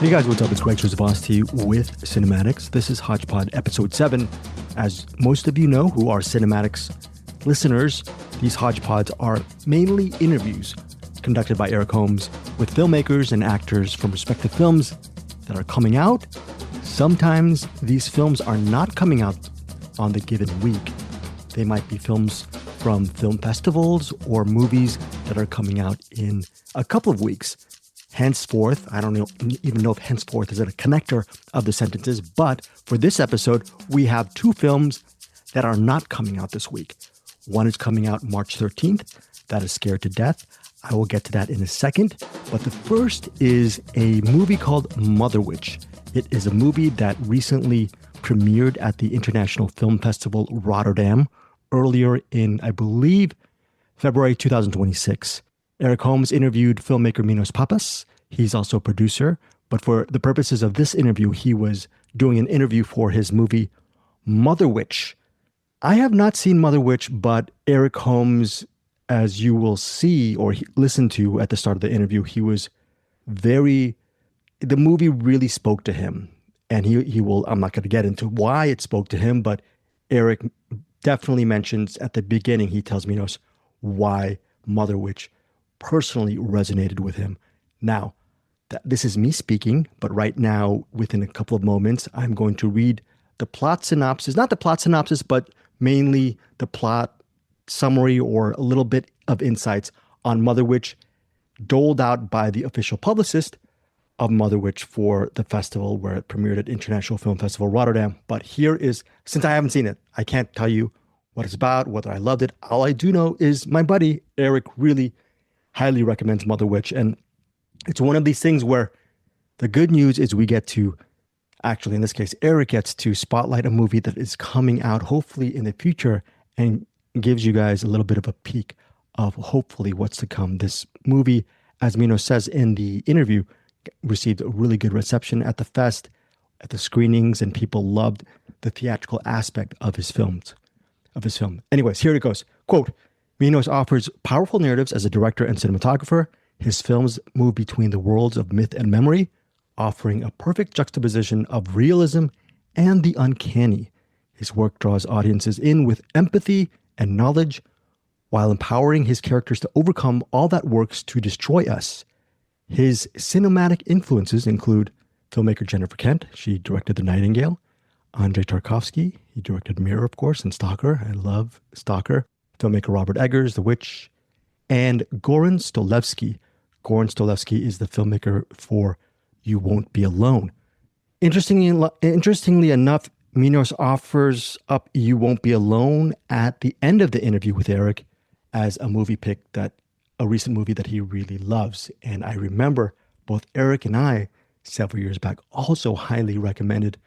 Hey guys, what's up? It's Greg Trezabasti with CinemAddicts. This is Hodgepod episode 7. As most of you know who are CinemAddicts listeners, these Hodgepods are mainly interviews conducted by Eric Holmes with filmmakers and actors from respective films that are coming out. Sometimes these films are not coming out on the given week. They might be films from film festivals or movies that are coming out in a couple of weeks. Henceforth, I don't even know if henceforth is a connector of the sentences, but for this episode, we have two films that are not coming out this week. One is coming out March 13th. That is Scared to Death. I will get to that in a second. But the first is a movie called Motherwitch. It is a movie that recently premiered at the International Film Festival Rotterdam earlier in, I believe, February 2026. Eric Holmes interviewed filmmaker Minos. He's also a producer, but for the purposes of this interview, he was doing an interview for his movie Motherwitch. I have not seen Motherwitch, but Eric Holmes, as you will see or listen to at the start of the interview, the movie really spoke to him. And he will, I'm not going to get into why it spoke to him, but Eric definitely mentions at the beginning, he tells Minos why Motherwitch personally resonated with him. Now, this is me speaking, but right now, within a couple of moments, I'm going to read the plot synopsis, not the plot synopsis, but mainly the plot summary or a little bit of insights on Motherwitch doled out by the official publicist of Motherwitch for the festival where it premiered at International Film Festival Rotterdam. But here is, since I haven't seen it, I can't tell you what it's about, whether I loved it. All I do know is my buddy, Eric, really highly recommends Motherwitch. And it's one of these things where the good news is we get to, actually in this case, Eric gets to spotlight a movie that is coming out hopefully in the future and gives you guys a little bit of a peek of hopefully what's to come. This movie, as Minos says in the interview, received a really good reception at the fest, at the screenings, and people loved the theatrical aspect of his film. Anyways, here it goes. Quote, Minos offers powerful narratives as a director and cinematographer. His films move between the worlds of myth and memory, offering a perfect juxtaposition of realism and the uncanny. His work draws audiences in with empathy and knowledge, while empowering his characters to overcome all that works to destroy us. His cinematic influences include filmmaker Jennifer Kent. She directed The Nightingale. Andrei Tarkovsky. He directed Mirror, of course, and Stalker. I love Stalker. Filmmaker Robert Eggers, The Witch, and Goran Stolevsky. Goran Stolevsky is the filmmaker for You Won't Be Alone. Interestingly enough, Minos offers up You Won't Be Alone at the end of the interview with Eric as a movie pick, a recent movie that he really loves. And I remember both Eric and I, several years back, also highly recommended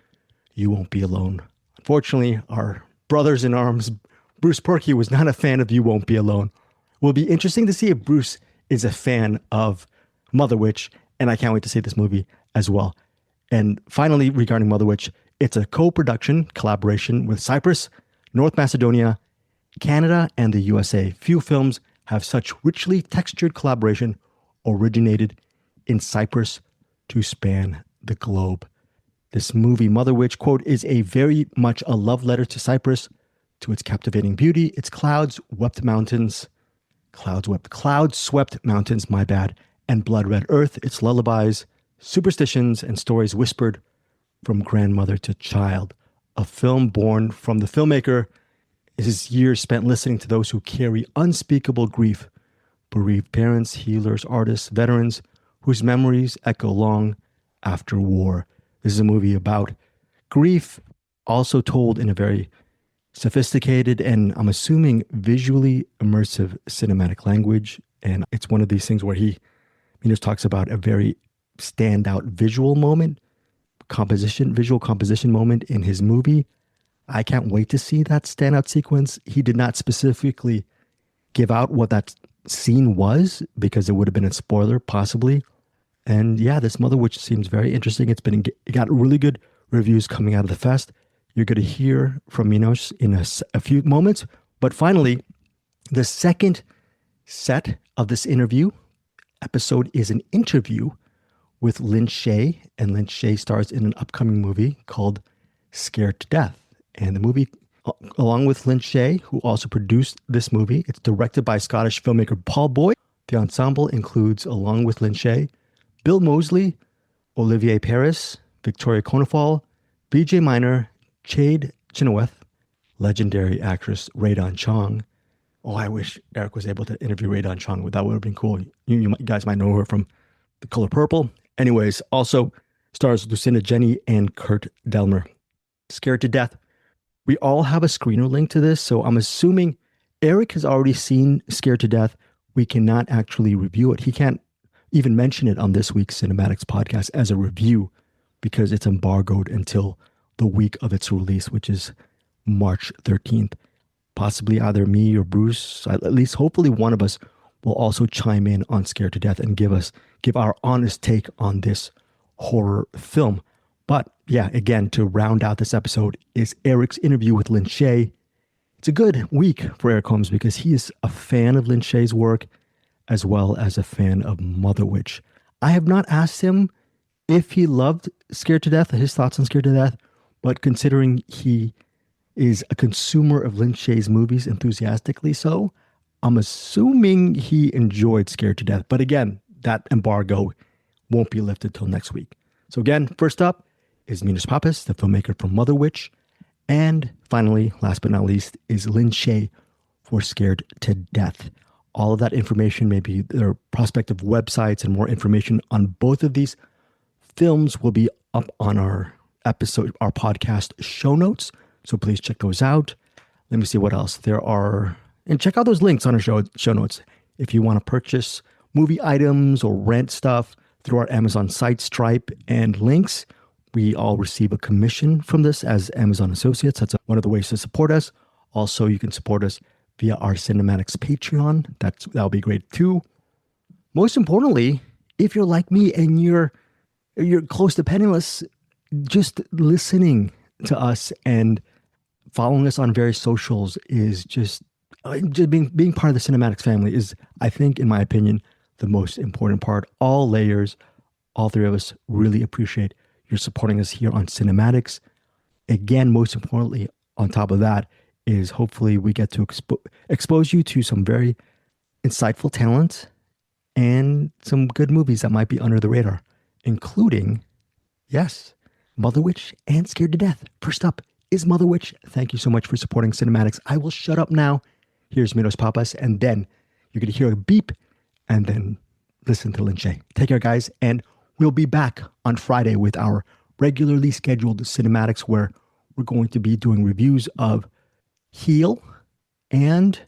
You Won't Be Alone. Unfortunately, our brothers in arms, Bruce Perky, was not a fan of You Won't Be Alone. It will be interesting to see if Bruce is a fan of Motherwitch, and I can't wait to see this movie as well. And finally, regarding Motherwitch, it's a co-production collaboration with Cyprus, North Macedonia, Canada, and the USA. Few films have such richly textured collaboration originated in Cyprus to span the globe. This movie, Motherwitch, quote, is a very much a love letter to Cyprus, to its captivating beauty, its cloud-swept mountains, and blood-red earth, its lullabies, superstitions, and stories whispered from grandmother to child. A film born from the filmmaker is his years spent listening to those who carry unspeakable grief, bereaved parents, healers, artists, veterans, whose memories echo long after war. This is a movie about grief, also told in a very sophisticated and, I'm assuming, visually immersive cinematic language. And it's one of these things where Minos talks about a very standout visual composition moment in his movie. I can't wait to see that standout sequence. He did not specifically give out what that scene was because it would have been a spoiler, possibly. And yeah, this Motherwitch seems very interesting. It got really good reviews coming out of the fest. You're going to hear from Minos in a few moments. But finally, the second set of this episode is an interview with Lin Shaye, and Lin Shaye stars in an upcoming movie called Scared to Death. And the movie, along with Lin Shaye, who also produced this movie, it's directed by Scottish filmmaker Paul Boyd. The ensemble includes, along with Lin Shaye, Bill Moseley, Olivier Paris, Victoria Konefal, BJ Minor, Jade Chenoweth, legendary actress Rae-Dawn Chong. Oh, I wish Eric was able to interview Rae-Dawn Chong. That would have been cool. You guys might know her from The Color Purple. Anyways, also stars Lucinda Jenny and Kurt Delmer. Scared to Death. We all have a screener link to this, so I'm assuming Eric has already seen Scared to Death. We cannot actually review it. He can't even mention it on this week's CinemAddicts podcast as a review because it's embargoed until the week of its release, which is March 13th. Possibly either me or Bruce, at least hopefully one of us, will also chime in on Scared to Death and give our honest take on this horror film. But yeah, again, to round out this episode is Eric's interview with Lin Shaye. It's a good week for Eric Holmes because he is a fan of Lin Shaye's work as well as a fan of Motherwitch. I have not asked him if he loved Scared to Death, his thoughts on Scared to Death, but considering he is a consumer of Lin Shaye's movies enthusiastically so, I'm assuming he enjoyed Scared to Death. But again, that embargo won't be lifted till next week. So again, first up is Minos Pappas, the filmmaker from Motherwitch. And finally, last but not least, is Lin Shaye for Scared to Death. All of that information, maybe their prospective websites and more information on both of these films will be up on our podcast show notes. So please check those out. Let me see what else there are. And check out those links on our show notes. If you want to purchase movie items or rent stuff through our Amazon site, Stripe, and links, we all receive a commission from this as Amazon associates. That's one of the ways to support us. Also, you can support us via our CinemAddicts Patreon. That'll be great too. Most importantly, if you're like me and you're close to penniless, just listening to us and following us on various socials is just being part of the CinemAddicts family is, I think, in my opinion, the most important part. All layers, all three of us really appreciate your supporting us here on CinemAddicts. Again, most importantly, on top of that, is hopefully we get to expose you to some very insightful talent and some good movies that might be under the radar, including, yes, Motherwitch and Scared to Death. First up is Motherwitch. Thank you so much for supporting CinemAddicts. I will shut up now. Here's Minos Pappas, and then you're going to hear a beep, and then listen to Lin Shaye. Take care, guys, and we'll be back on Friday with our regularly scheduled CinemAddicts, where we're going to be doing reviews of Heel and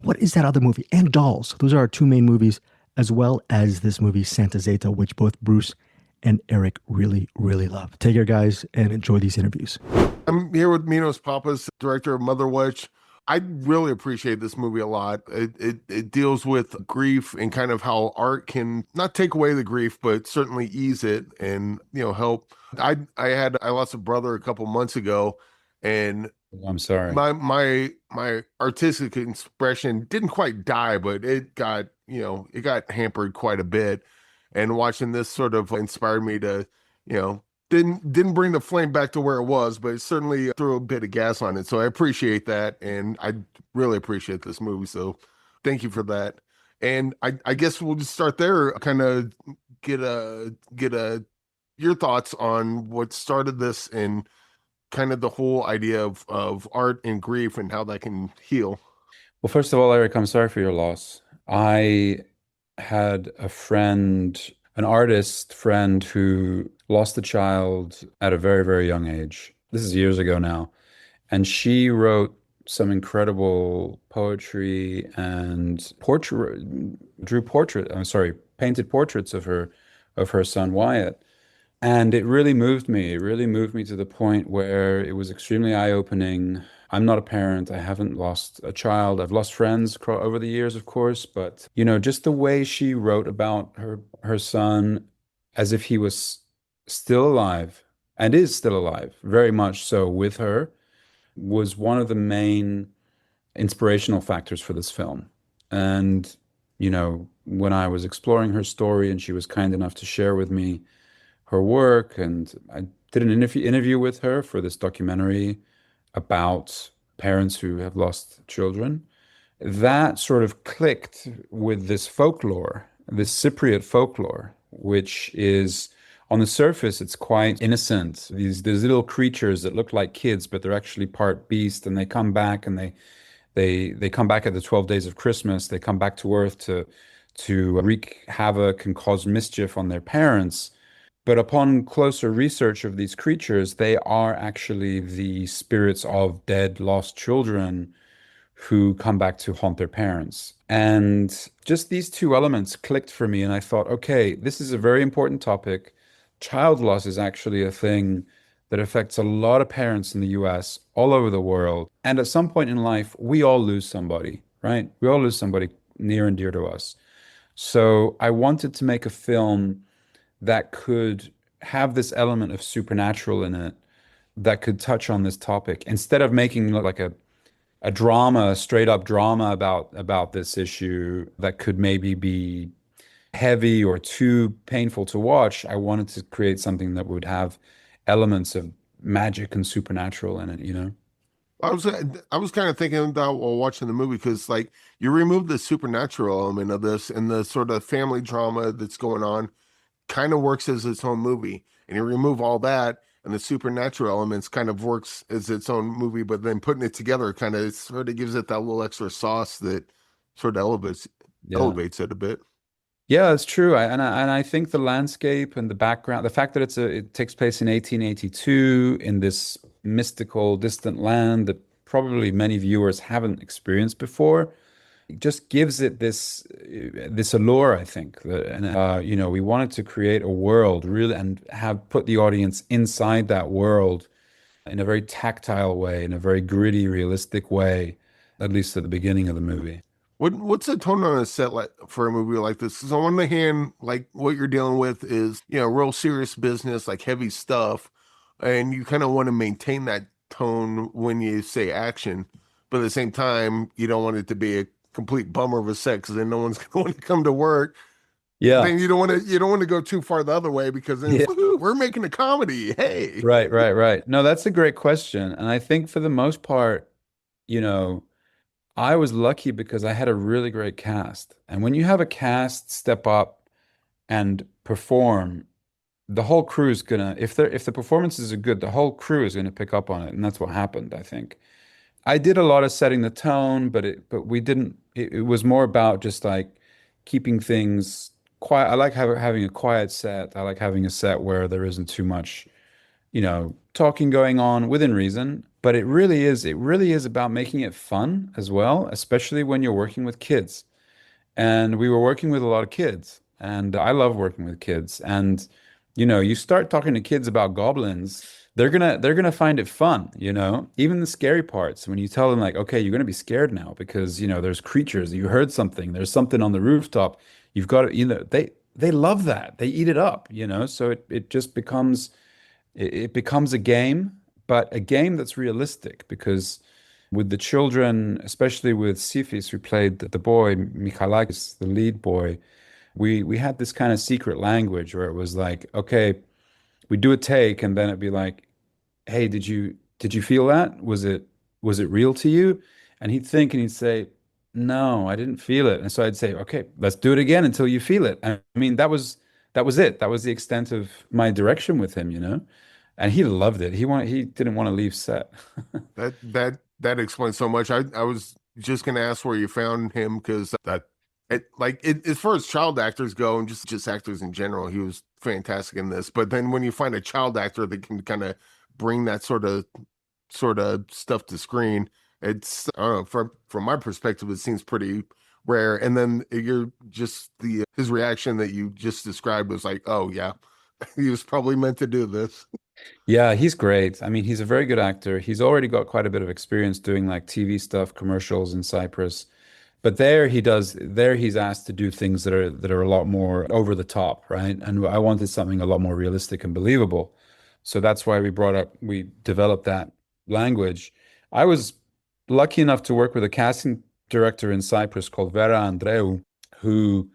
what is that other movie? And Dolls. Those are our two main movies, as well as this movie, Santa Zeta, which both Bruce and Eric really, really love. Take care, guys, and enjoy these interviews. I'm here with Minos Pappas, director of Motherwitch. I really appreciate this movie a lot. It deals with grief and kind of how art can not take away the grief, but certainly ease it and, help. I lost a brother a couple months ago, and I'm sorry. My artistic expression didn't quite die, but it got hampered quite a bit. And watching this sort of inspired me to, didn't bring the flame back to where it was, but it certainly threw a bit of gas on it. So I appreciate that, and I really appreciate this movie. So thank you for that. And I guess we'll just start there. Kind of get your thoughts on what started this and kind of the whole idea of art and grief and how that can heal. Well, first of all, Eric, I'm sorry for your loss. I had a friend, an artist friend, who lost a child at a very, very young age. This is years ago now. And she wrote some incredible poetry and painted portraits of her son Wyatt. And it really moved me. It really moved me to the point where it was extremely eye-opening. I'm not a parent. I haven't lost a child. I've lost friends over the years, of course. But, just the way she wrote about her son as if he was still alive, and is still alive, very much so with her, was one of the main inspirational factors for this film. And, when I was exploring her story, and she was kind enough to share with me her work, and I did an interview with her for this documentary about parents who have lost children. That sort of clicked with this folklore, this Cypriot folklore, which is on the surface, it's quite innocent. These little creatures that look like kids, but they're actually part beast, and they come back and they come back at the 12 days of Christmas. They come back to Earth to wreak havoc and cause mischief on their parents. But upon closer research of these creatures, they are actually the spirits of dead, lost children who come back to haunt their parents. And just these two elements clicked for me, and I thought, okay, this is a very important topic. Child loss is actually a thing that affects a lot of parents in the US, all over the world. And at some point in life, we all lose somebody, right? We all lose somebody near and dear to us. So I wanted to make a film that could have this element of supernatural in it, that could touch on this topic, instead of making like a drama, a straight up drama about this issue that could maybe be heavy or too painful to watch. I wanted to create something that would have elements of magic and supernatural in it. I was kind of thinking about while watching the movie, because like you remove the supernatural element of this, and the sort of family drama that's going on kind of works as its own movie, and you remove all that, and the supernatural elements kind of works as its own movie, but then putting it together kind of sort of gives it that little extra sauce that sort of elevates it a bit. Yeah, it's true. And I think the landscape and the background, the fact that it takes place in 1882 in this mystical, distant land that probably many viewers haven't experienced before, it just gives it this allure, I think. And we wanted to create a world really, and have put the audience inside that world in a very tactile way, in a very gritty, realistic way, at least at the beginning of the movie. What's the tone on a set like for a movie like this? Because on one hand, like what you're dealing with is, real serious business, like heavy stuff, and you kind of want to maintain that tone when you say action, but at the same time, you don't want it to be a complete bummer of a set, because then no one's going to want to come to work. Yeah. Then you don't want to go too far the other way, because then we're making a comedy. Hey. Right. No, that's a great question. And I think for the most part, I was lucky because I had a really great cast. And when you have a cast step up and perform, the whole crew is gonna, if the performances are good, the whole crew is gonna pick up on it. And that's what happened, I think. I did a lot of setting the tone, but we didn't, it was more about just like keeping things quiet. I like having a quiet set. I like having a set where there isn't too much, talking going on within reason. But it really is about making it fun as well, especially when you're working with kids. And we were working with a lot of kids, and I love working with kids. And you start talking to kids about goblins, they're gonna find it fun, even the scary parts. When you tell them like, okay, you're gonna be scared now because there's creatures, you heard something, there's something on the rooftop, you've got to, they love that, they eat it up, so it just becomes a game, but a game that's realistic, because with the children, especially with Sifis, who played the boy, Michalakis, the lead boy, we had this kind of secret language where it was like, okay, we do a take, and then it'd be like, hey, did you feel that? Was it real to you? And he'd think and he'd say, no, I didn't feel it. And so I'd say, okay, let's do it again until you feel it. I mean, that was it. That was the extent of my direction with him. And he loved it. He didn't want to leave set. That explains so much. I was just gonna ask where you found him, because as far as child actors go, and just actors in general, he was fantastic in this. But then when you find a child actor that can kind of bring that sort of stuff to screen, it's, I don't know, from my perspective, it seems pretty rare. And then you're just his reaction that you just described was like, oh yeah, he was probably meant to do this. Yeah, he's great. I mean, he's a very good actor. He's already got quite a bit of experience doing like TV stuff, commercials in Cyprus. But there he's asked to do things that are a lot more over the top, right? And I wanted something a lot more realistic and believable. So that's why we developed that language. I was lucky enough to work with a casting director in Cyprus called Vera Andreou, who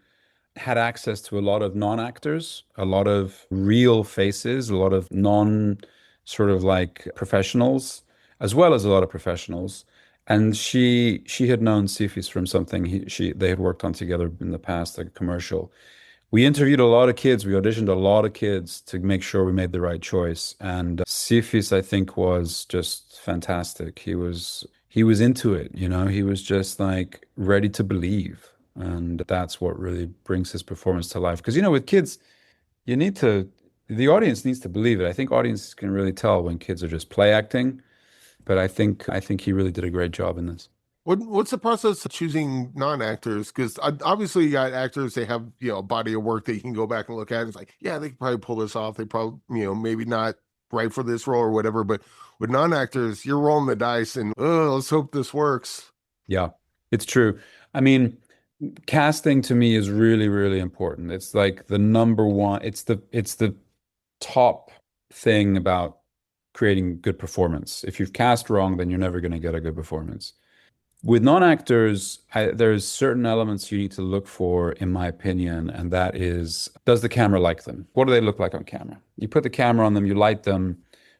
had access to a lot of non-actors, a lot of real faces, a lot of non sort of like professionals, as well as a lot of professionals. And she had known Sifis from something they had worked on together in the past, like a commercial. We interviewed a lot of kids. We auditioned a lot of kids to make sure we made the right choice. And Sifis, I think, was just fantastic. He was into it, you know. He was just like ready to believe. And that's what really brings his performance to life. Because, you know, with kids, the audience needs to believe it. I think audiences can really tell when kids are just play acting. But I think he really did a great job in this. What's the process of choosing non-actors? Because obviously you got actors, they have, a body of work that you can go back and look at. It's like, yeah, they could probably pull this off. They probably, maybe not right for this role or whatever. But with non-actors, you're rolling the dice and, oh, let's hope this works. Yeah, it's true. I mean, casting to me is really, really important. It's like the number one, it's the top thing about creating good performance. If you've cast wrong, then you're never going to get a good performance. With non-actors, there's certain elements you need to look for, in my opinion, and that is, does the camera like them? What do they look like on camera? You put the camera on them, you light them.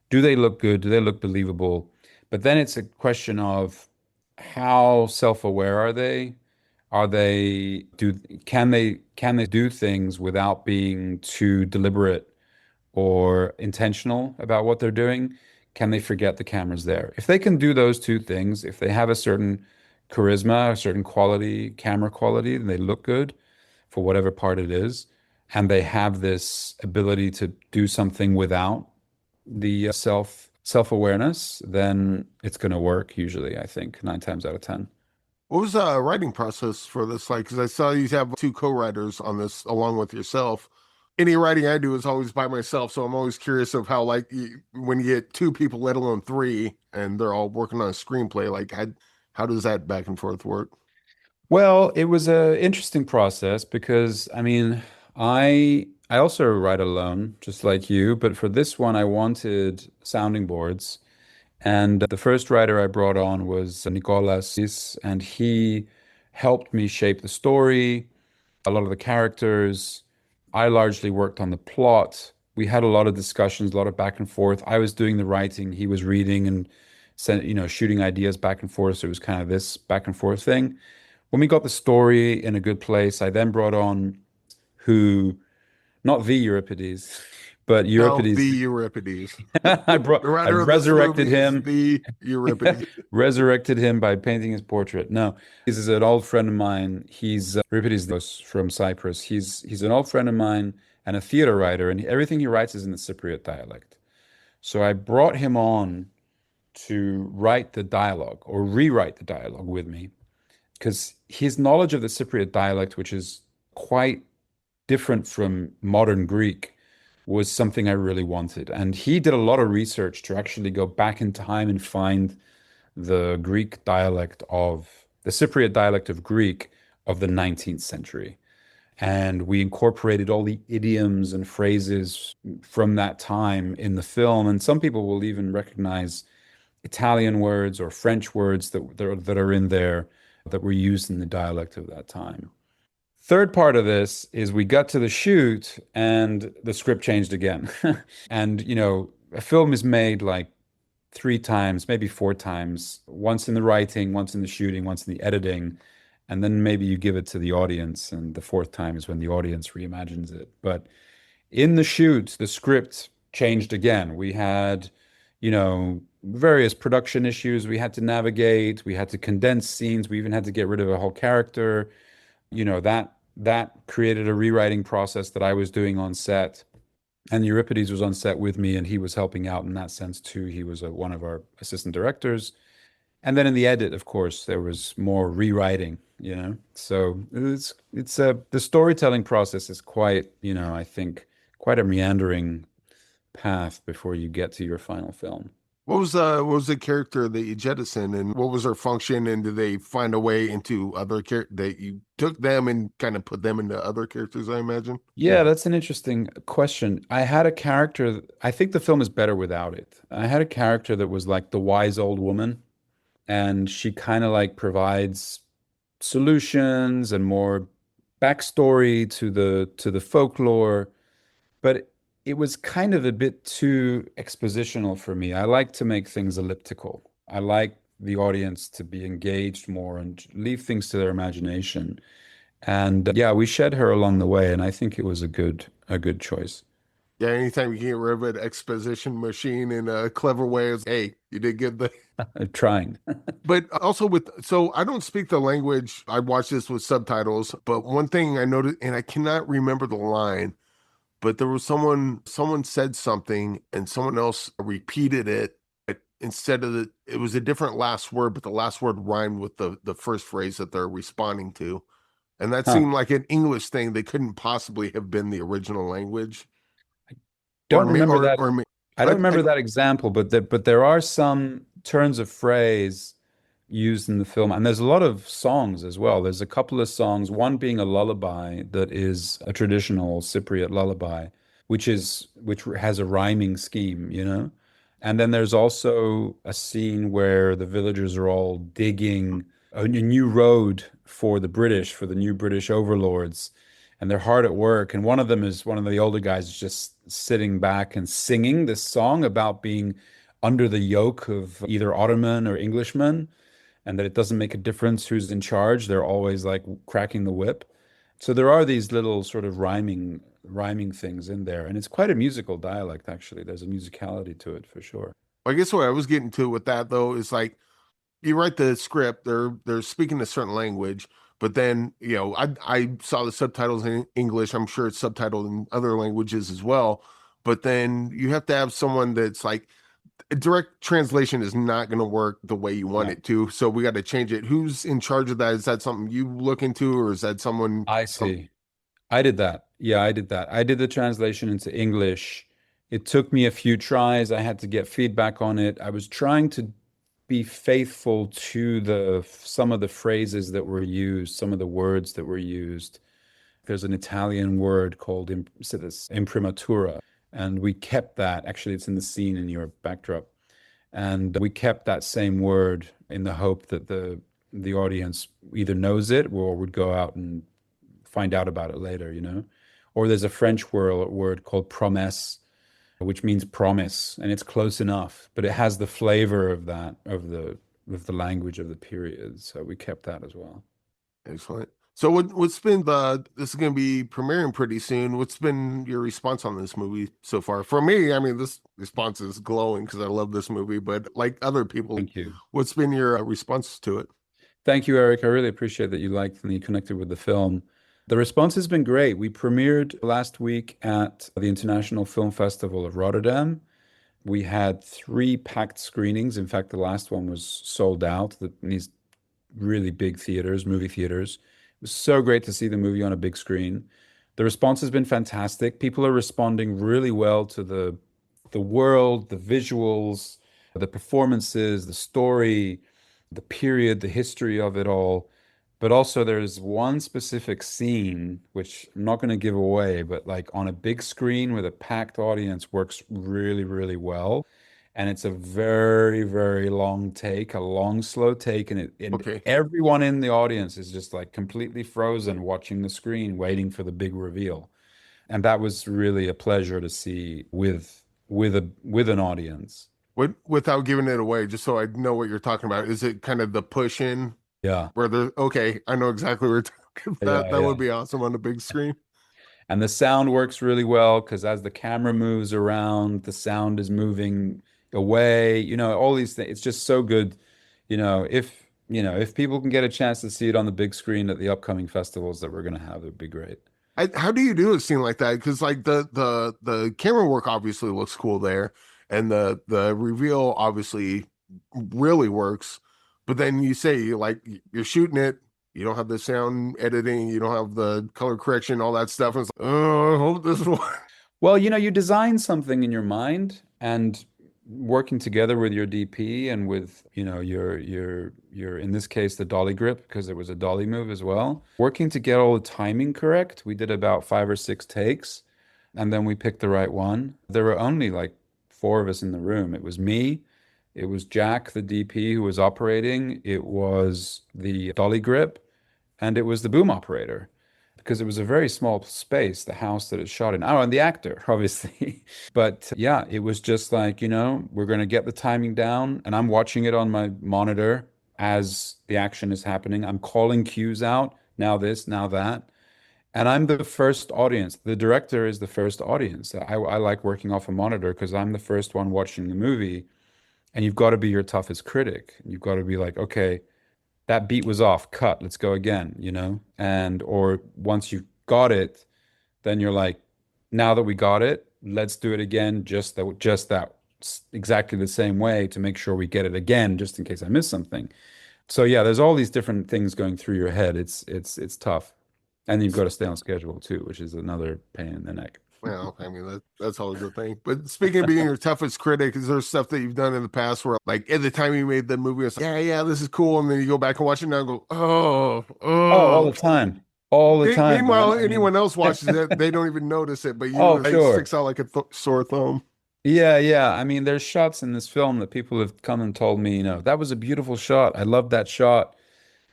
Do they look good? Do they look believable? But then it's a question of how self-aware are they? Are they do can they do things without being too deliberate or intentional about what they're doing? Can they forget the camera's there? If they can do those two things, if they have a certain charisma, a certain quality, camera quality, then they look good for whatever part it is, and they have this ability to do something without the self-awareness, then it's going to work usually, I think, 9 times out of 10. What was the writing process for this like? Because I saw you have two co-writers on this along with yourself. Any writing I do is always by myself, so I'm always curious of how, like, when you get two people, let alone three, and they're all working on a screenplay, like, how does that back and forth work? Well, it was a interesting process because I mean, I also write alone, just like you, but for this one I wanted sounding boards. And the first writer I brought on was Nicolas, and he helped me shape the story, a lot of the characters. I largely worked on the plot. We had a lot of discussions, a lot of back and forth. I was doing the writing, he was reading and shooting ideas back and forth. So it was kind of this back and forth thing. When we got the story in a good place, I then brought on who, not the Euripides, but No, the Euripides. Euripides. I The I writer of this resurrected movie is him. the Euripides. Resurrected him by painting his portrait. No, this is an old friend of mine. He's Euripides from Cyprus. He's an old friend of mine and a theater writer, and everything he writes is in the Cypriot dialect. So I brought him on to write the dialogue or rewrite the dialogue with me because his knowledge of the Cypriot dialect, which is quite different from modern Greek, was something I really wanted. And he did a lot of research to actually go back in time and find the Greek dialect of the Cypriot dialect of Greek of the 19th century. And we incorporated all the idioms and phrases from that time in the film. And some people will even recognize Italian words or French words that are in there that were used in the dialect of that time. Third part of this is we got to the shoot and the script changed again. And, a film is made like 3 times, maybe 4 times, once in the writing, once in the shooting, once in the editing, and then maybe you give it to the audience, and the fourth time is when the audience reimagines it. But in the shoot, the script changed again. We had, various production issues we had to navigate. We had to condense scenes. We even had to get rid of a whole character. That created a rewriting process that I was doing on set. And Euripides was on set with me, and he was helping out in that sense too. He was one of our assistant directors. And then in the edit, of course, there was more rewriting. So the storytelling process is quite, I think, quite a meandering path before you get to your final film. What was the character that you jettisoned, and what was their function? And did they find a way into other character that you took them and kind of put them into other characters, I imagine? Yeah, that's an interesting question. I had a character, I think the film is better without it. I had a character that was like the wise old woman, and she kind of like provides solutions and more backstory to the folklore, but it was kind of a bit too expositional for me. I like to make things elliptical. I like the audience to be engaged more and leave things to their imagination. And yeah, we shed her along the way, and I think it was a good choice. Yeah, anytime you can get rid of an exposition machine in a clever way, is hey, you did good thing. Trying. But also so I don't speak the language. I watched this with subtitles, but one thing I noticed, and I cannot remember the line, but there was someone said something and someone else repeated it, but instead of it was a different last word, but the last word rhymed with the first phrase that they're responding to. And that Huh. seemed like an English thing. They couldn't possibly have been the original language. Or Don't me, remember that. or me. I don't I remember that example, but there are some turns of phrase used in the film, and there's a lot of songs as well. There's a couple of songs, one being a lullaby that is a traditional Cypriot lullaby, which has a rhyming scheme, you know. And then there's also a scene where the villagers are all digging a new road for the British, for the new British overlords, and they're hard at work. And one of them is one of the older guys is just sitting back and singing this song about being under the yoke of either Ottoman or Englishmen, and that it doesn't make a difference who's in charge. They're always like cracking the whip. So there are these little sort of rhyming things in there, and it's quite a musical dialect actually. There's a musicality to it for sure. I guess what I was getting to with that though is like you write the script, they're speaking a certain language, but then I saw the subtitles in English. I'm sure it's subtitled in other languages as well. But then you have to have someone that's like a direct translation is not going to work the way you want Yeah. it to. So we got to change it. Who's in charge of that? Is that something you look into, or is that someone? I see. I did that. Yeah, I did that. I did the translation into English. It took me a few tries. I had to get feedback on it. I was trying to be faithful to the some of the phrases that were used, some of the words that were used. There's an Italian word called imprimatura, and we kept that. Actually, it's in the scene in your backdrop, and we kept that same word in the hope that the audience either knows it or would go out and find out about it later, you know. Or there's a French word called promesse, which means promise, and it's close enough, but it has the flavor of that of the language of the period. So we kept that as well. Excellent. So what's been this is going to be premiering pretty soon. What's been your response on this movie so far? For me, I mean, this response is glowing because I love this movie, but like other people, Thank you. what's been your response to it? Thank you, Eric. I really appreciate that you liked and you connected with the film. The response has been great. We premiered last week at the International Film Festival of Rotterdam. We had 3 packed screenings. In fact, the last one was sold out in these really big theaters, movie theaters. It was so great to see the movie on a big screen. The response has been fantastic. People are responding really well to the world, the visuals, the performances, the story, the period, the history of it all. But also there's one specific scene, which I'm not going to give away, but like on a big screen with a packed audience works really, really well. And it's a very, very long take, a long, slow take, and Okay. everyone in the audience is just like completely frozen watching the screen, waiting for the big reveal. And that was really a pleasure to see with an audience. Without giving it away, just so I know what you're talking about, is it kind of the push in Yeah. where they're okay? I know exactly what you're talking about. Yeah, That yeah. would be awesome on the big screen. And the sound works really well because as the camera moves around, the sound is moving away, you know, all these things. It's just so good. If people can get a chance to see it on the big screen at the upcoming festivals that we're going to have, it'd be great. How do you do a scene like that? Because like the camera work obviously looks cool there, and the reveal obviously really works. But then you say like you're shooting it, you don't have the sound editing, you don't have the color correction, all that stuff. And it's like, oh, I hope this one. Well, you design something in your mind and working together with your DP and with, your in this case the dolly grip because it was a dolly move as well. Working to get all the timing correct. We did about 5 or 6 takes and then we picked the right one. There were only like 4 of us in the room. It was me, it was Jack, the DP who was operating, it was the dolly grip, and it was the boom operator. because it was a very small space, the house that it shot in. Oh, and the actor, obviously. But yeah, it was just like, we're going to get the timing down, and I'm watching it on my monitor as the action is happening. I'm calling cues out, now this, now that. And I'm the first audience. The director is the first audience. I like working off a monitor because I'm the first one watching the movie. And you've got to be your toughest critic. You've got to be like, okay, that beat was off, cut, let's go again. And or once you've got it, then you're like, now that we got it, let's do it again, just that exactly the same way to make sure we get it again, just in case I miss something. So yeah, there's all these different things going through your head. It's tough. And you've got to stay on schedule too, which is another pain in the neck. Well, I mean, that's always the thing. But speaking of being your toughest critic, is there stuff that you've done in the past where, like, at the time you made the movie, it's like, yeah, this is cool. And then you go back and watch it now and go, oh. All the time. All the time. Meanwhile, anyone else watches it, they don't even notice it, but it sticks out like a sore thumb. Yeah. I mean, there's shots in this film that people have come and told me, that was a beautiful shot. I love that shot.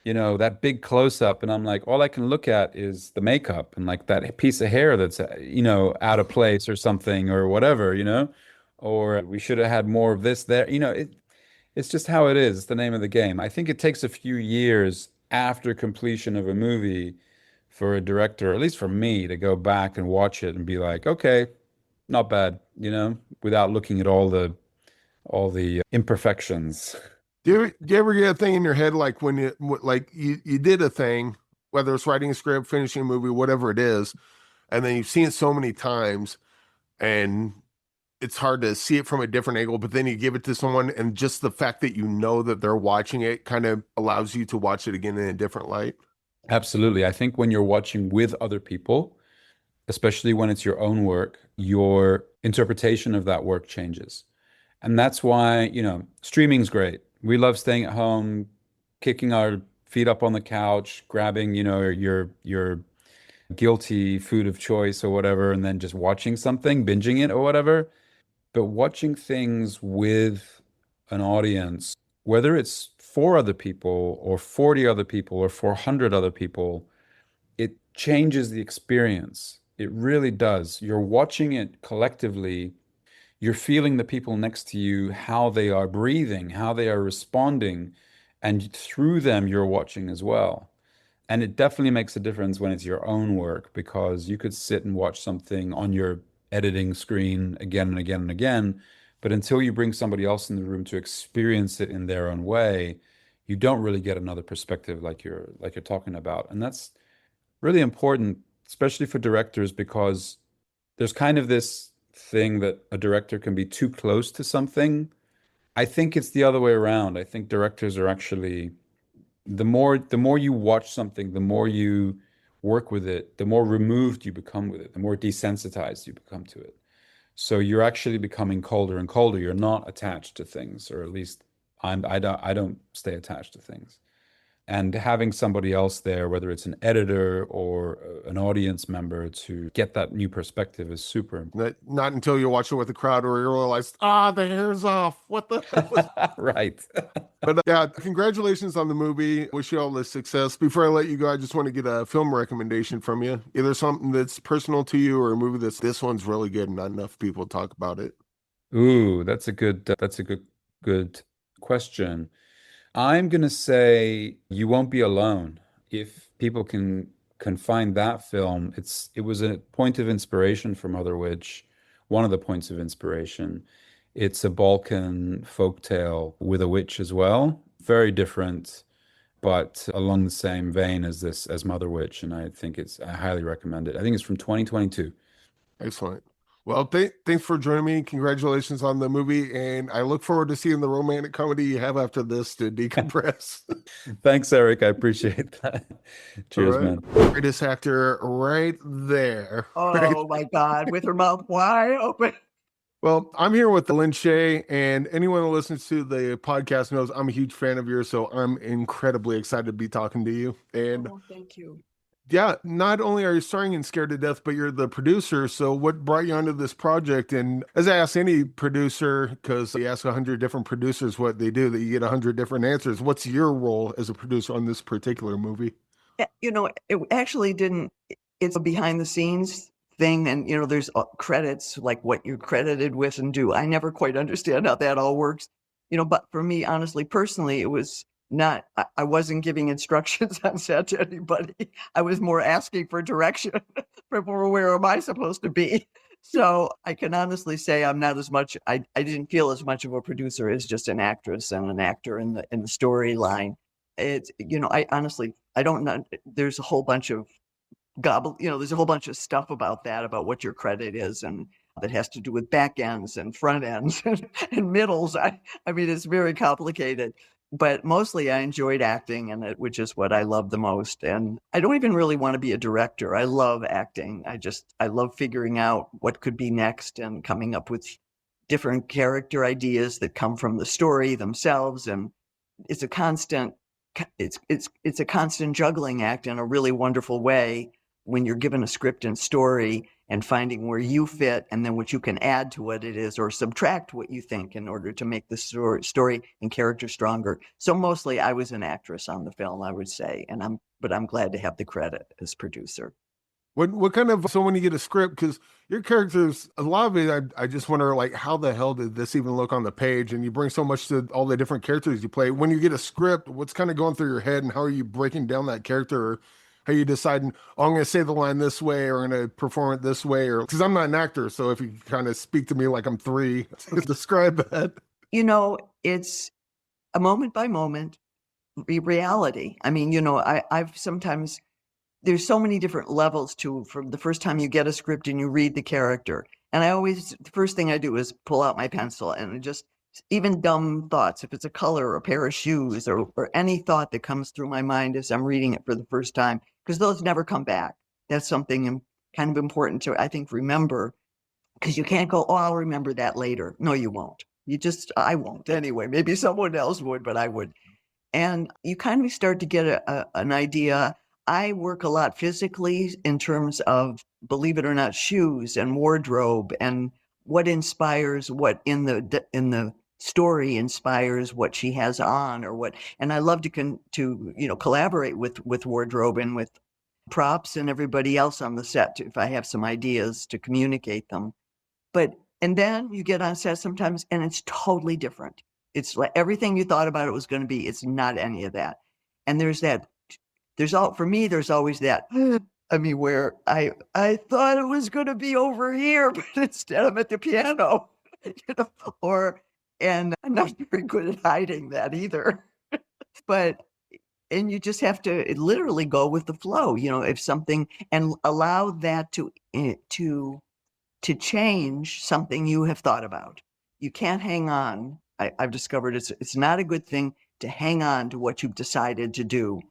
That big close up, and I'm like, all I can look at is the makeup and like that piece of hair that's, out of place or something or whatever, or we should have had more of this there. It's just how it is. It's the name of the game. I think it takes a few years after completion of a movie for a director, at least for me, to go back and watch it and be like, okay, not bad, without looking at all the imperfections. Do you ever get a thing in your head like when you did a thing, whether it's writing a script, finishing a movie, whatever it is, and then you've seen it so many times and it's hard to see it from a different angle, but then you give it to someone and just the fact that that they're watching it kind of allows you to watch it again in a different light? Absolutely. I think when you're watching with other people, especially when it's your own work, your interpretation of that work changes. And that's why, streaming's great. We love staying at home, kicking our feet up on the couch, grabbing, your guilty food of choice or whatever, and then just watching something, binging it or whatever. But watching things with an audience, whether it's 4 other people or 40 other people or 400 other people, it changes the experience. It really does. You're watching it collectively. You're feeling the people next to you, how they are breathing, how they are responding, and through them you're watching as well. And it definitely makes a difference when it's your own work, because you could sit and watch something on your editing screen again and again and again, but until you bring somebody else in the room to experience it in their own way, you don't really get another perspective like you're talking about. And that's really important, especially for directors, because there's kind of this thing that a director can be too close to something. I think it's the other way around. I think directors are actually, the more you watch something, the more you work with it, the more removed you become with it, the more desensitized you become to it. So you're actually becoming colder and colder. You're not attached to things, or at least I don't stay attached to things. And having somebody else there, whether it's an editor or an audience member, to get that new perspective is super important. Not until you watch it with the crowd or you realize, the hair's off. What the hell? Right. But yeah, congratulations on the movie. Wish you all the success. Before I let you go, I just want to get a film recommendation from you. Either something that's personal to you or a movie this one's really good and not enough people talk about it. Ooh, that's a good question. I'm going to say You Won't Be Alone. If people can find that film, it was a point of inspiration for Motherwitch, one of the points of inspiration. It's a Balkan folktale with a witch as well. Very different, but along the same vein as Motherwitch, and I highly recommend it. I think it's from 2022. Excellent. Well, thanks for joining me. Congratulations on the movie, and I look forward to seeing the romantic comedy you have after this to decompress. Thanks, Eric. I appreciate that. Cheers, man. Greatest actor right there. Oh, my God, with her mouth wide open. Well, I'm here with Lin Shaye, and anyone who listens to the podcast knows I'm a huge fan of yours, so I'm incredibly excited to be talking to you. And thank you. Yeah, not only are you starring in Scared to Death, but you're the producer. So what brought you onto this project? And as I ask any producer, because you ask 100 different producers what they do, that you get 100 different answers. What's your role as a producer on this particular movie? It actually didn't it's a behind the scenes thing. And, there's credits, like what you're credited with and do. I never quite understand how that all works, but for me, honestly, personally, it was not, I wasn't giving instructions on set to anybody. I was more asking for direction for where am I supposed to be? So I can honestly say I'm not as much, I didn't feel as much of a producer as just an actress and an actor in the storyline. It's, I honestly, I don't know. There's a whole bunch of there's a whole bunch of stuff about that, about what your credit is, and that has to do with back ends and front ends and middles. I mean, it's very complicated, but mostly I enjoyed acting, which is what I love the most. And I don't even really want to be a director. I love acting. I love figuring out what could be next and coming up with different character ideas that come from the story themselves. And it's a constant, it's a constant juggling act in a really wonderful way, when you're given a script and story and finding where you fit, and then what you can add to what it is or subtract what you think in order to make the story and character stronger. So mostly I was an actress on the film, I would say, but I'm glad to have the credit as producer. What kind of, so when you get a script, because your characters, a lot of it, I just wonder, like, how the hell did this even look on the page? And you bring so much to all the different characters you play. When you get a script, what's kind of going through your head, and how are you breaking down that character? Or how are you deciding, oh, I'm going to say the line this way, or I'm going to perform it this way? Or, because I'm not an actor, so if you kind of speak to me like I'm 3, describe that. It's a moment by moment reality. I mean, I've sometimes, there's so many different levels from the first time you get a script and you read the character. And the first thing I do is pull out my pencil and just, even dumb thoughts, if it's a color or a pair of shoes or any thought that comes through my mind as I'm reading it for the first time, because those never come back. That's something kind of important to, I think, remember, because you can't go, oh, I'll remember that later. No, you won't. I won't anyway. Maybe someone else would, but I would. And you kind of start to get an idea. I work a lot physically in terms of, believe it or not, shoes and wardrobe, and what inspires what in the story inspires what she has on, and I love to collaborate with wardrobe and with props and everybody else on the set if I have some ideas to communicate them. And then you get on set sometimes and it's totally different. It's like everything you thought about it was going to be, it's not any of that. And for me, there's always that, I mean, where I thought it was going to be over here, but instead I'm at the piano, and I'm not very good at hiding that either. And you just have to literally go with the flow, if something, and allow that to change something you have thought about. You can't hang on. I've discovered it's not a good thing to hang on to what you've decided to do,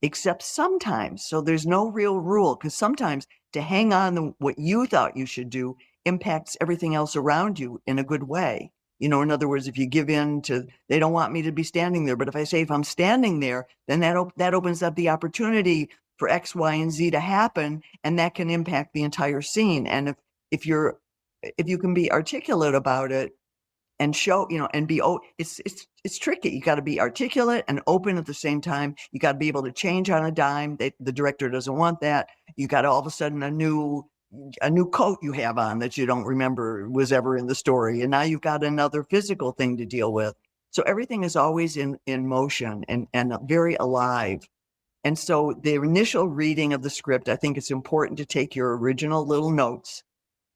except sometimes. So there's no real rule, because sometimes to hang on to what you thought you should do impacts everything else around you in a good way. In other words, if you give in to, they don't want me to be standing there, but if I say, if I'm standing there, then that opens up the opportunity for X, Y, and Z to happen, and that can impact the entire scene. And if you can be articulate about it and show, and it's tricky. You got to be articulate and open at the same time. You got to be able to change on a dime. The director doesn't want that. You got all of a sudden a new coat you have on that you don't remember was ever in the story. And now you've got another physical thing to deal with. So everything is always in motion and very alive. And so the initial reading of the script, I think it's important to take your original little notes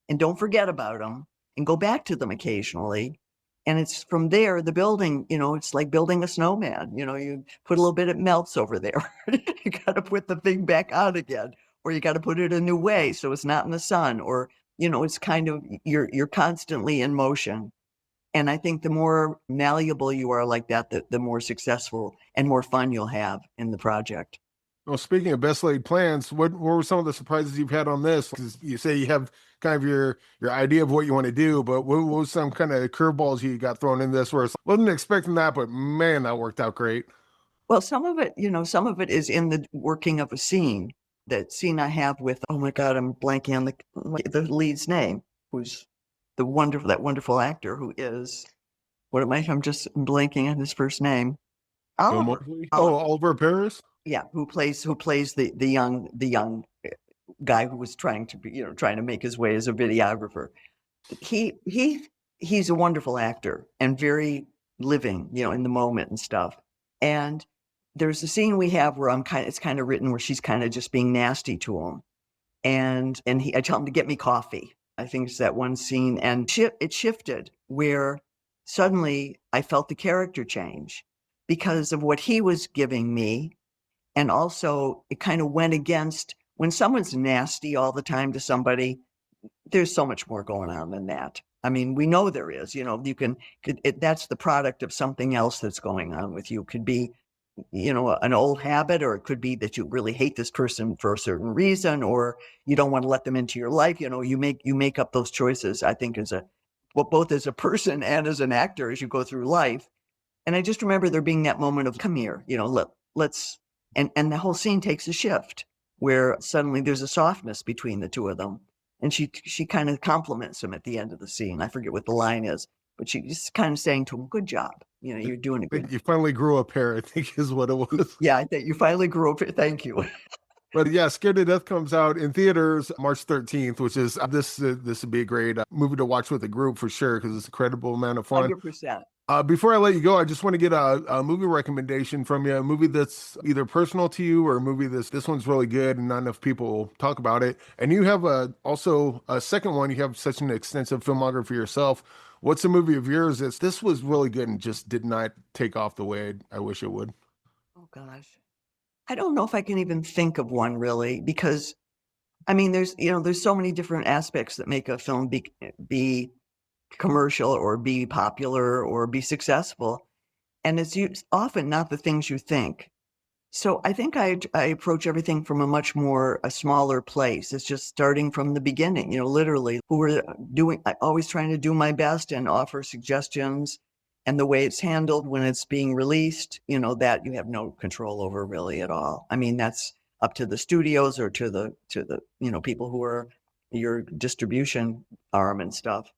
and don't forget about them and go back to them occasionally. And it's from there, the building, it's like building a snowman. You put a little bit, it melts over there. You got to put the thing back on again, or you got to put it a new way so it's not in the sun, or, it's kind of, you're constantly in motion. And I think the more malleable you are like that, the more successful and more fun you'll have in the project. Well, speaking of best laid plans, what were some of the surprises you've had on this? Because you say you have kind of your idea of what you want to do, but what was some kind of curveballs you got thrown in this where I wasn't expecting that, but man, that worked out great? Well, some of it is in the working of a scene. That scene I have with, oh my God, I'm blanking on the lead's name, who's that wonderful actor who is, I'm just blanking on his first name. Oliver Paris? Yeah, who plays the young guy who was trying to make his way as a videographer. He's a wonderful actor and very living, in the moment and stuff. And there's a scene we have where it's kind of written where she's kind of just being nasty to him. And I tell him to get me coffee. I think it's that one scene. And it shifted where suddenly I felt the character change because of what he was giving me. And also it kind of went against when someone's nasty all the time to somebody, there's so much more going on than that. I mean, we know there is, that's the product of something else that's going on with you. It could be, an old habit, or it could be that you really hate this person for a certain reason, or you don't want to let them into your life. You make up those choices, I think, both as a person and as an actor as you go through life. And I just remember there being that moment of, come here, let's, and the whole scene takes a shift where suddenly there's a softness between the two of them. And she kind of compliments him at the end of the scene. I forget what the line is, but she's kind of saying to him, good job. You're doing a good job. You finally grew up here, I think is what it was. Yeah, I think you finally grew up here. Thank you. But yeah, Scared to Death comes out in theaters March 13th, which is this would be a great movie to watch with a group for sure, because it's an incredible amount of fun. 100%. Before I let you go, I just want to get a movie recommendation from you, a movie that's either personal to you or a movie this one's really good and not enough people talk about it. And you have also a second one. You have such an extensive filmography yourself. What's a movie of yours this was really good and just did not take off the way I wish it would? Oh, gosh. I don't know if I can even think of one really, because I mean, there's so many different aspects that make a film be commercial or be popular or be successful. And it's often not the things you think. So I think I approach everything from a smaller place. It's just starting from the beginning, literally always trying to do my best and offer suggestions, and the way it's handled when it's being released, that you have no control over really at all. I mean, that's up to the studios or to the people who are your distribution arm and stuff.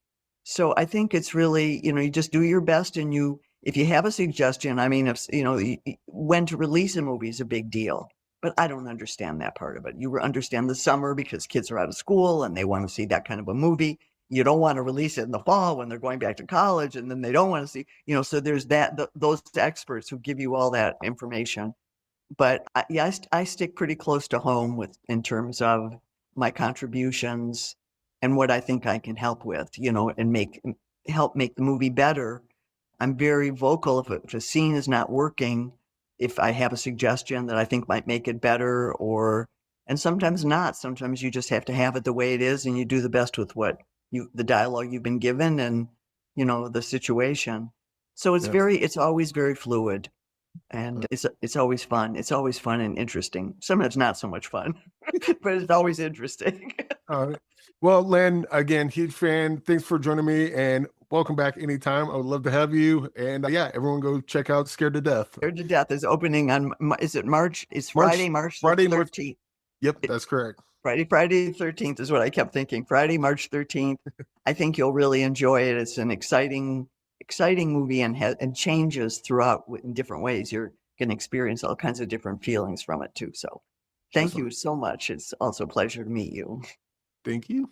So I think it's really, you just do your best, and if you have a suggestion, I mean, when to release a movie is a big deal, but I don't understand that part of it. You understand the summer because kids are out of school and they want to see that kind of a movie. You don't want to release it in the fall when they're going back to college, and then they don't want to see, so there's those experts who give you all that information. But I stick pretty close to home in terms of my contributions and what I think I can help with, and help make the movie better. I'm very vocal if a scene is not working, if I have a suggestion that I think might make it better, and sometimes not. Sometimes you just have to have it the way it is, and you do the best with the dialogue you've been given and, the situation. So it's always very fluid, and it's always fun. It's always fun and interesting. Sometimes not so much fun, but it's always interesting. Well, Lin, again, huge fan. Thanks for joining me, and welcome back anytime. I would love to have you. And everyone go check out Scared to Death. Scared to Death is opening on, is it March? It's Friday, March 13th. Yep, that's correct. Friday the 13th is what I kept thinking. Friday, March 13th. I think you'll really enjoy it. It's an exciting movie and changes throughout in different ways. You're going to experience all kinds of different feelings from it too. So thank you so much. It's also a pleasure to meet you. Thank you.